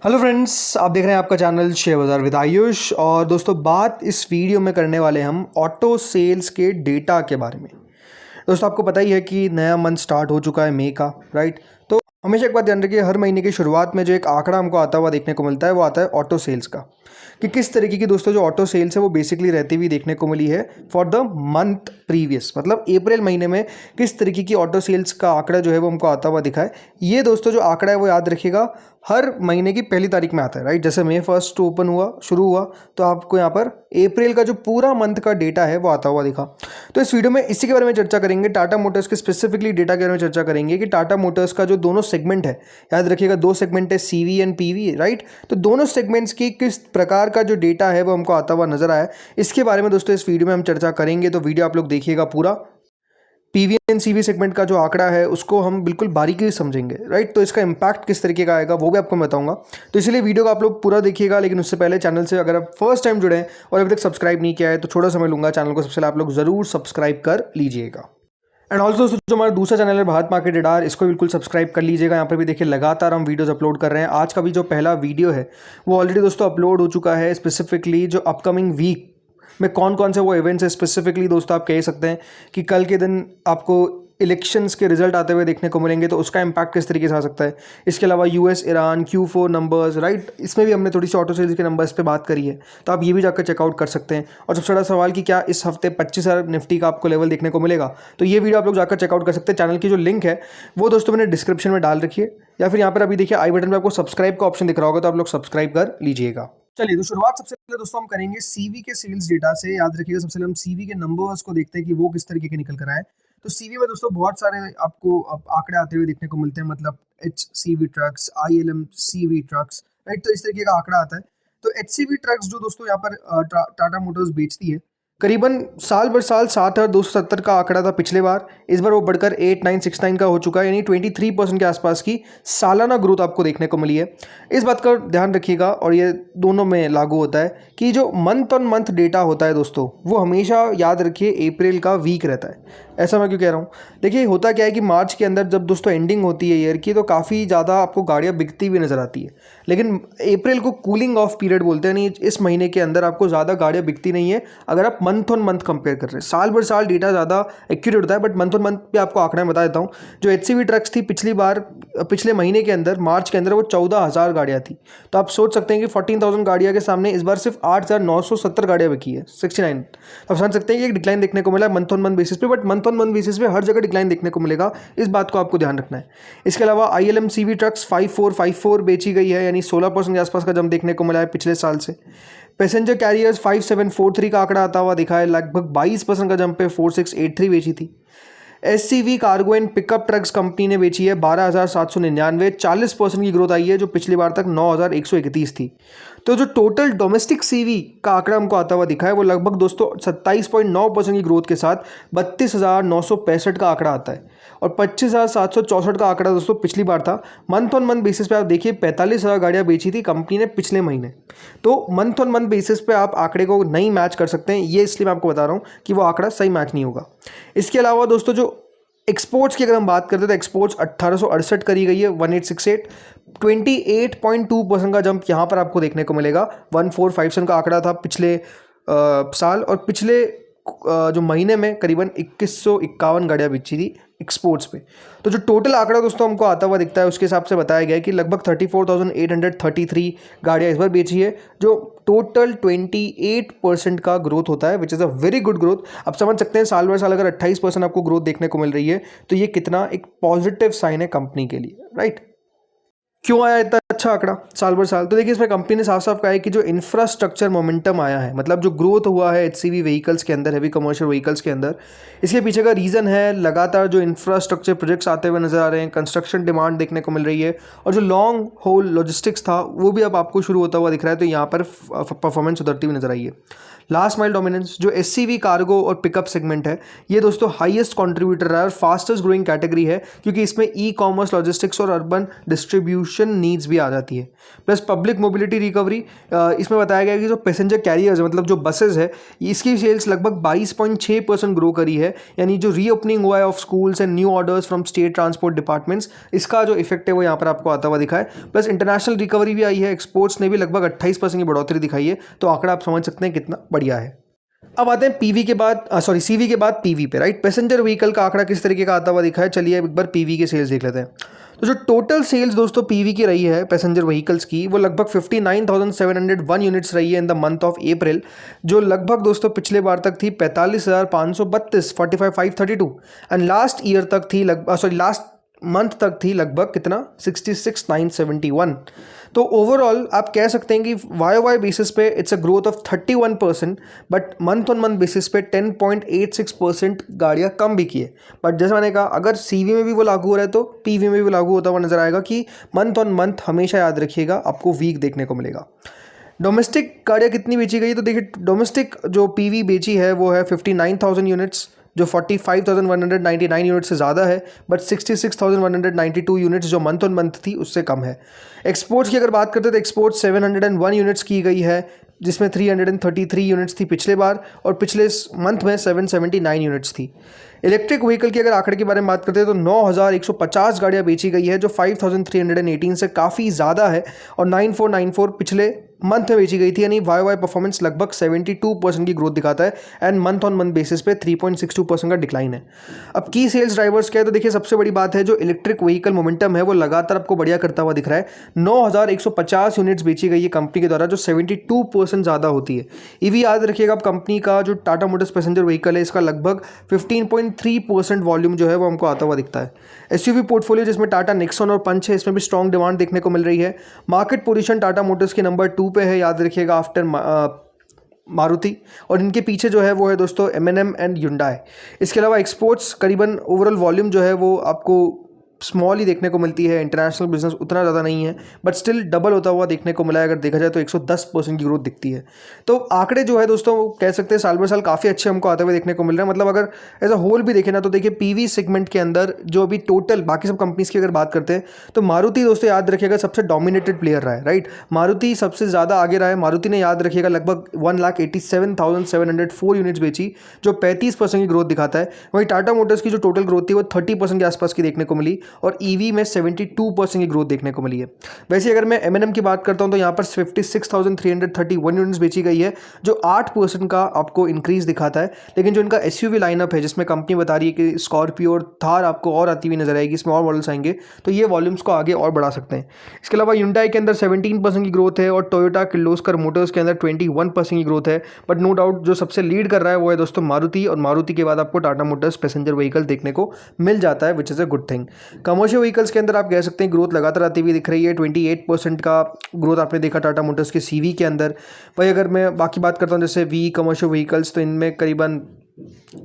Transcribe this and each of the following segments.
Hello friends, आप देख रहे हैं आपका चैनल शेयर बाज़ार विद आयुष। और दोस्तों, बात इस वीडियो में करने वाले हम ऑटो सेल्स के डेटा के बारे में। दोस्तों, आपको पता ही है कि नया मंथ स्टार्ट हो चुका है मई का, राइट। तो हमेशा एक बात ध्यान रखिए, हर महीने की शुरुआत में जो एक आंकड़ा हमको आता हुआ देखने को मिलता है वो आता है ऑटो सेल्स का। कि किस तरीके की दोस्तों जो ऑटो सेल्स है वो बेसिकली रहती हुई देखने को मिली है फॉर द मंथ प्रीवियस, मतलब अप्रैल महीने में किस तरीके की ऑटो सेल्स का आंकड़ा जो है वो हमको आता हुआ दिखा है। ये दोस्तों जो आंकड़ा है वो याद रखिएगा, हर महीने की पहली तारीख में आता है, राइट। जैसे मई 1 ओपन हुआ, शुरू हुआ, तो आपको यहाँ पर अप्रैल का जो पूरा मंथ का डेटा है वो आता हुआ दिखा। तो इस वीडियो में इसी के बारे में चर्चा करेंगे, टाटा मोटर्स के स्पेसिफिकली डेटा के बारे में चर्चा करेंगे कि टाटा मोटर्स का जो दोनों सेगमेंट है, याद रखिएगा दो सेगमेंट है, सीवी एंड पीवी, राइट। तो दोनों सेगमेंट्स की किस प्रकार का जो डेटा है वो हमको आता हुआ नजर आया, इसके बारे में दोस्तों इस वीडियो में हम चर्चा करेंगे। तो वीडियो आप लोग देखिएगा पूरा। पीवी एंड सीवी सेगमेंट का जो आंकड़ा है उसको हम बिल्कुल बारीकी से समझेंगे, राइट। तो इसका इंपैक्ट किस तरीके का आएगा वो भी आपको बताऊंगा। तो इसलिए वीडियो को आप लोग पूरा देखिएगा। लेकिन उससे पहले चैनल से अगर आप फर्स्ट टाइम जुड़े हैं और अभी तक सब्सक्राइब नहीं किया है तो थोड़ा समय लूंगा, चैनल को सबसे पहले आप लोग जरूर सब्सक्राइब कर लीजिएगा। एंड ऑल्सो जो हमारा दूसरा चैनल है भारत मार्केट रडार, इसको बिल्कुल सब्सक्राइब कर लीजिएगा। यहाँ पर भी देखिए लगातार हम वीडियोस अपलोड कर रहे हैं। आज का भी जो पहला वीडियो है वो ऑलरेडी दोस्तों अपलोड हो चुका है। स्पेसिफिकली जो अपकमिंग वीक में कौन कौन से वो इवेंट्स है, स्पेसिफिकली दोस्तों आप कह सकते हैं कि कल के दिन आपको इलेक्शंस के रिजल्ट आते हुए देखने को मिलेंगे, तो उसका इंपैक्ट किस तरीके से आ सकता है। इसके अलावा US Iran Q4 numbers, right, इसमें भी हमने थोड़ी सी ऑटो सेल्स के नंबर्स पे बात करी है, तो आप ये भी जाकर चेकआउट कर सकते हैं। और सबसे बड़ा सवाल कि क्या इस हफ्ते 25,000 निफ्टी का आपको लेवल देखने को मिलेगा, तो ये वीडियो आप लोग जाकर चेकआउट कर सकते हैं। चैनल की जो लिंक है वो दोस्तों मैंने डिस्क्रिप्शन में डाल रखी है, या फिर यहाँ पर अभी देखिए आई बटन पर आपको सब्सक्राइब का ऑप्शन दिख रहा होगा, तो आप लोग सब्सक्राइब कर लीजिएगा। चलिए, तो शुरुआत सबसे पहले दोस्तों हम करेंगे सीवी के सेल्स डेटा से। याद रखिएगा, सबसे पहले हम सीवी के नंबर्स को देखते हैं कि वो किस तरीके के निकल कर आए। तो सीवी में दोस्तों बहुत सारे आपको आंकड़े आते हुए देखने को मिलते हैं, मतलब HCV trucks, ILM CV trucks, right. तो इस तरीके का आंकड़ा आता है। तो HCV ट्रक्स जो दोस्तों यहाँ पर टाटा मोटर्स बेचती है, करीबन साल भर साल 7,270 का आंकड़ा था पिछले बार। इस बार वो बढ़कर 8,969 का हो चुका है, यानी 23% के आसपास की सालाना ग्रोथ आपको देखने को मिली है। इस बात का ध्यान रखिएगा, और ये दोनों में लागू होता है कि जो मंथ ऑन मंथ डेटा होता है दोस्तों, वो हमेशा याद रखिए अप्रैल का वीक रहता है। ऐसा मैं क्यों कह रहा हूँ, देखिए होता क्या है कि मार्च के अंदर जब दोस्तों एंडिंग होती है ईयर की, तो काफ़ी ज़्यादा आपको गाड़ियाँ बिकती हुई नजर आती है। लेकिन अप्रैल को कूलिंग ऑफ पीरियड बोलते हैं, नहीं, इस महीने के अंदर आपको ज़्यादा गाड़ियाँ बिकती नहीं है अगर आप मंथ ऑन मंथ कंपेयर कर रहे हैं। साल भर साल डेटा ज़्यादा एक्यूरेट होता है, बट मंथ ऑन मंथ पे आपको आंकड़ा बता देता हूँ। जो HCV ट्रक्स थी पिछली बार, पिछले महीने के अंदर, मार्च के अंदर, वो 14,000 गाड़ियाँ थी। तो आप सोच सकते हैं कि 14,000 गाड़ियाँ के सामने इस बार सिर्फ 8,970 गाड़ियाँ बिकी है, 69। तो आप समझ सकते हैं कि एक डिक्लाइन देखने को मिला है मंथ ऑन मंथ बेसिस पे, but month on month basis पे हर जगह डिक्लाइन देखने को मिलेगा, इस बात को आपको ध्यान रखना है। इसके अलावा ILM CV ट्रक्स 5454 बेची गई है, यानी 16% के आसपास का जंप देखने को मिला है पिछले साल से। पैसेंजर कैरियर्स 5743 का आंकड़ा आता हुआ दिखा है, लगभग 22% का जंप पे 4683 बेची थी। SCV cargo and pickup trucks company ने बेची है 12,799, 40% की ग्रोथ आई है, जो पिछली बार तक 9,131 थी। तो जो टोटल डोमेस्टिक CV का आंकड़ा हमको आता हुआ दिखा है, वो लगभग दोस्तों 27.9% की ग्रोथ के साथ 32,965 का आंकड़ा आता है। और 25,764 का आंकड़ा दोस्तों पिछली बार था। मंथ ऑन मंथ बेसिस पे आप देखिए 45,000 गाड़ियाँ बेची थी कंपनी ने पिछले महीने। तो मंथ ऑन मंथ बेसिस पे आप आंकड़े को नहीं मैच कर सकते हैं, ये इसलिए मैं आपको बता रहा हूँ कि वो आंकड़ा सही मैच नहीं होगा। इसके अलावा दोस्तों जो एक्सपोर्ट्स की अगर हम बात करते हैं तो एक्सपोर्ट्स 1868 करी गई है, 1868, 28.2% का जंप यहाँ पर आपको देखने को मिलेगा। 1457 का आंकड़ा था पिछले साल, और पिछले जो महीने में करीबन 2151 गाड़ियाँ बेची थी एक्सपोर्ट्स पे। तो जो टोटल आंकड़ा दोस्तों हमको आता हुआ दिखता है, उसके हिसाब से बताया गया है कि लगभग 34,833 गाड़ियाँ इस बार बेची है, जो टोटल 28% का ग्रोथ होता है, which is a very good growth. आप समझ सकते हैं साल भर साल अगर 28% आपको ग्रोथ देखने को मिल रही है, तो ये कितना एक पॉजिटिव साइन है कंपनी के लिए, राइट। क्यों आया इतना अच्छा आंकड़ा साल भर साल, तो देखिए इसमें कंपनी ने साफ साफ कहा है कि जो इंफ्रास्ट्रक्चर मोमेंटम आया है, मतलब जो ग्रोथ हुआ है HCV व्हीकल्स के अंदर, हैवी कमर्शियल व्हीकल्स के अंदर, इसके पीछे का रीज़न है लगातार जो इंफ्रास्ट्रक्चर प्रोजेक्ट्स आते हुए नजर आ रहे हैं, कंस्ट्रक्शन डिमांड देखने को मिल रही है, और जो लॉन्ग होल लॉजिस्टिक्स था वो भी अब आपको शुरू होता हुआ दिख रहा है। तो यहाँ पर परफॉर्मेंस उतरती हुई नजर आई है। लास्ट माइल डोमिनेंस, जो एससीवी कार्गो और पिकअप सेगमेंट है, ये दोस्तों हाईएस्ट कंट्रीब्यूटर रहा है और फास्टेस्ट ग्रोइंग कैटेगरी है, क्योंकि इसमें ई कॉमर्स, लॉजिस्टिक्स और अर्बन डिस्ट्रीब्यूशन नीड्स भी आ जाती है। प्लस पब्लिक मोबिलिटी रिकवरी, इसमें बताया गया है कि जो पैसेंजर कैरियर्स है, मतलब जो बसेज है, इसकी सेल्स लगभग 22.6% ग्रो करी है। यानी जो रीओपनिंग हुआ है of schools and new orders from state transport departments, इसका जो इफेक्ट है वो यहाँ पर आपको आता हुआ दिखा है। प्लस इंटरनेशनल रिकवरी भी आई है, एक्सपोर्ट्स ने भी लगभग 28% की बढ़ोतरी दिखाई है। तो आंकड़ा आप समझ सकते हैं कितना बढ़िया है। अब आते हैं पीवी के बाद सीवी के बाद पीवी पे, राइट। पैसेंजर व्हीकल का आंकड़ा किस तरीके का आता हुआ दिखा है, चलिए एक बार पीवी के सेल्स देख लेते हैं। तो जो टोटल सेल्स दोस्तों पीवी की रही है पैसेंजर व्हीकल्स की, वो लगभग 59,701 यूनिट्स रही है in the month of April, जो लगभग दोस्तों पिछले बार तक थी 45,532, 45,532, एंड लास्ट ईयर तक थी लास्ट मंथ तक थी लगभग कितना 66,971। तो ओवरऑल आप कह सकते हैं कि वाई बेसिस पे it's a growth of 31%, but month on month basis पे 10.86% गाड़ियाँ कम भी की है। बट जैसे मैंने कहा, अगर सीवी में भी वो लागू हो रहा है तो पीवी में भी लागू होता हुआ नजर आएगा कि मंथ ऑन मंथ हमेशा याद रखिएगा आपको वीक देखने को मिलेगा। डोमेस्टिक गाड़ियाँ कितनी बेची गई, तो देखिए डोमेस्टिक जो पीवी बेची है वो है 59,000 यूनिट्स, जो 45,199 यूनिट से ज़्यादा है, बट 66,192 यूनिट्स जो मंथ ऑन मंथ थी उससे कम है। एक्सपोर्ट्स की अगर बात करते हैं तो एक्सपोर्ट्स 701 यूनिट्स की गई है, जिसमें 333 यूनिट्स थी पिछले बार, और पिछले मंथ में 779 यूनिट्स थी। इलेक्ट्रिक व्हीकल की अगर आंकड़े के बारे में बात करते हैं तो 9,150 गाड़ियाँ बेची गई है, जो 5,318 से काफ़ी ज़्यादा है, और 9,494 पिछले मंथ में बेची गई थी। यानी वाई परफॉर्मेंस लगभग 72% की ग्रोथ दिखाता है, and month on month basis पे 3.62% का डिक्लाइन है। अब की सेल्स ड्राइवर्स क्या है, तो देखिए सबसे बड़ी बात है जो इलेक्ट्रिक व्हीकल मोमेंटम है वो लगातार आपको बढ़िया करता हुआ दिख रहा है। 9,150 यूनिट्स बेची गई है कंपनी के द्वारा, जो 72% ज़्यादा होती है। ईवी याद रखिएगा, अब कंपनी का जो टाटा मोटर्स पैसेंजर व्हीकल है इसका लगभग 15.3% वॉल्यूम जो है वो हमको आता हुआ दिखता है। एसयूवी पोर्टफोलियो जिसमें टाटा नेक्सॉन और पंच है, इसमें भी स्ट्रॉन्ग डिमांड देखने को मिल रही है। मार्केट पोजीशन टाटा मोटर्स के नंबर 2 पे है, याद रखिएगा, आफ्टर मारुति, और इनके पीछे जो है वो है दोस्तों M&M एंड Hyundai। इसके अलावा एक्सपोर्ट्स करीबन ओवरऑल वॉल्यूम जो है वो आपको स्मॉल ही देखने को मिलती है, इंटरनेशनल बिजनेस उतना ज़्यादा नहीं है, बट स्टिल डबल होता हुआ देखने को मिला है। अगर देखा जाए तो 110% की ग्रोथ दिखती है। तो आंकड़े जो है दोस्तों कह सकते हैं साल बाय साल काफ़ी अच्छे हमको आते हुए देखने को मिल रहे हैं। मतलब अगर एज अ होल भी देखें ना, तो देखिए पीवी सेगमेंट के अंदर जो अभी टोटल बाकी सब कंपनीज की अगर बात करते हैं तो मारुति दोस्तों याद रखिएगा सबसे डोमिनेटेड प्लेयर रहा है, राइट। मारुति सबसे ज़्यादा आगे रहा है। मारुति ने याद रखिएगा लगभग 1,87,704 यूनिट्स बेची, जो 35% की ग्रोथ दिखाता है। वहीं टाटा मोटर्स की जो टोटल ग्रोथ थी वो 30% के आसपास की देखने को मिली, और ईवी में 72% की ग्रोथ देखने को मिली है। वैसे अगर मैं M&M की बात करता हूं तो यहां पर 56,331 यूनिट्स बेची गई है, जो 8% का आपको इंक्रीज दिखाता है। लेकिन जो इनका एसयूवी लाइनअप है, जिसमें कंपनी बता रही है कि स्कॉर्पियो और थार आपको और आती हुई नजर आएगी, इसमें और मॉडल्स आएंगे, तो ये वॉल्यूम्स को आगे और बढ़ा सकते हैं। इसके अलावा Hyundai के अंदर 17% की ग्रोथ है, और टोयोटा किर्लोस्कर मोटर्स के अंदर 21% की ग्रोथ है। बट नो डाउट जो सबसे लीड कर रहा है वो है दोस्तों मारुति, और मारुति के बाद आपको टाटा मोटर्स पैसेंजर व्हीकल देखने को मिल जाता है, which is a good thing. Commercial vehicles के अंदर आप कह सकते हैं ग्रोथ लगातार आती हुई दिख रही है। 28% का ग्रोथ आपने देखा टाटा मोटर्स के सीवी के अंदर। वही अगर मैं बाकी बात करता हूँ जैसे वी कमर्शियल व्हीकल्स, तो इनमें करीबन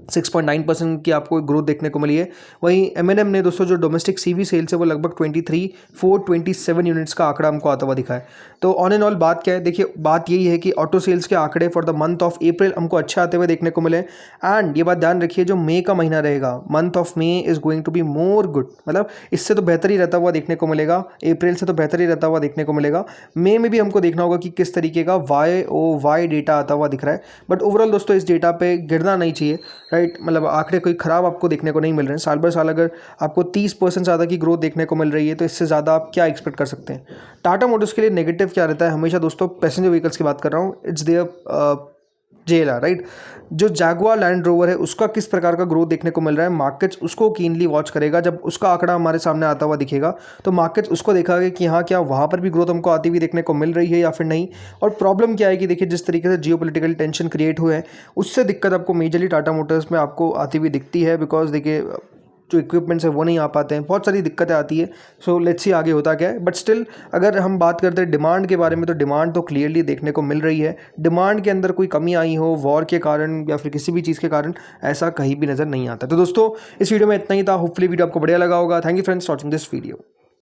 6.9% की आपको ग्रोथ देखने को मिली है। वहीं M&M ने दोस्तों जो डोमेस्टिक सीवी सेल्स है वो लगभग 23,427 यूनिट्स का आंकड़ा हमको आता हुआ दिखा है। तो ऑन एंड ऑल बात क्या है, देखिए बात यही है कि ऑटो सेल्स के आंकड़े for the month of April हमको अच्छे आते हुए देखने को मिले। एंड ये बात ध्यान रखिए, जो मई का महीना रहेगा, month of May is going to be more good, मतलब इससे तो बेहतर ही रहता हुआ देखने को मिलेगा, अप्रैल से तो बेहतर ही रहता हुआ देखने को मिलेगा। मई में भी हमको देखना होगा कि किस तरीके का YoY डेटा आता हुआ दिख रहा है। बट ओवरऑल दोस्तों इस डेटा पे गिरना नहीं चाहिए, राइट। मतलब आंकड़े कोई ख़राब आपको देखने को नहीं मिल रहे हैं। साल बाय साल अगर आपको 30% ज़्यादा की ग्रोथ देखने को मिल रही है तो इससे ज़्यादा आप क्या एक्सपेक्ट कर सकते हैं। टाटा मोटर्स के लिए नेगेटिव क्या रहता है हमेशा दोस्तों, पैसेंजर व्हीकल्स की बात कर रहा हूँ, इट्स देयर JLR, राइट। जो जैगुआर लैंड रोवर है उसका किस प्रकार का ग्रोथ देखने को मिल रहा है, मार्केट्स उसको कीनली वॉच करेगा। जब उसका आंकड़ा हमारे सामने आता हुआ दिखेगा तो मार्केट्स उसको देखेगा कि हाँ क्या वहाँ पर भी ग्रोथ हमको आती हुई देखने को मिल रही है या फिर नहीं। और प्रॉब्लम क्या है कि देखिए जिस तरीके से जियोपॉलिटिकल टेंशन क्रिएट हुए हैं उससे दिक्कत आपको मेजरली टाटा मोटर्स में आपको आती हुई दिखती है। बिकॉज देखिए जो इक्विपमेंट्स है वो नहीं आ पाते हैं, बहुत सारी दिक्कतें आती है। सो लेट्स सी आगे होता क्या है। बट स्टिल अगर हम बात करते हैं डिमांड के बारे में तो डिमांड तो क्लियरली देखने को मिल रही है। डिमांड के अंदर कोई कमी आई हो वॉर के कारण या फिर किसी भी चीज़ के कारण, ऐसा कहीं भी नज़र नहीं आता। तो दोस्तों इस वीडियो में इतना ही था। होपफुली वीडियो आपको बढ़िया लगा होगा। Thank you friends watching this video.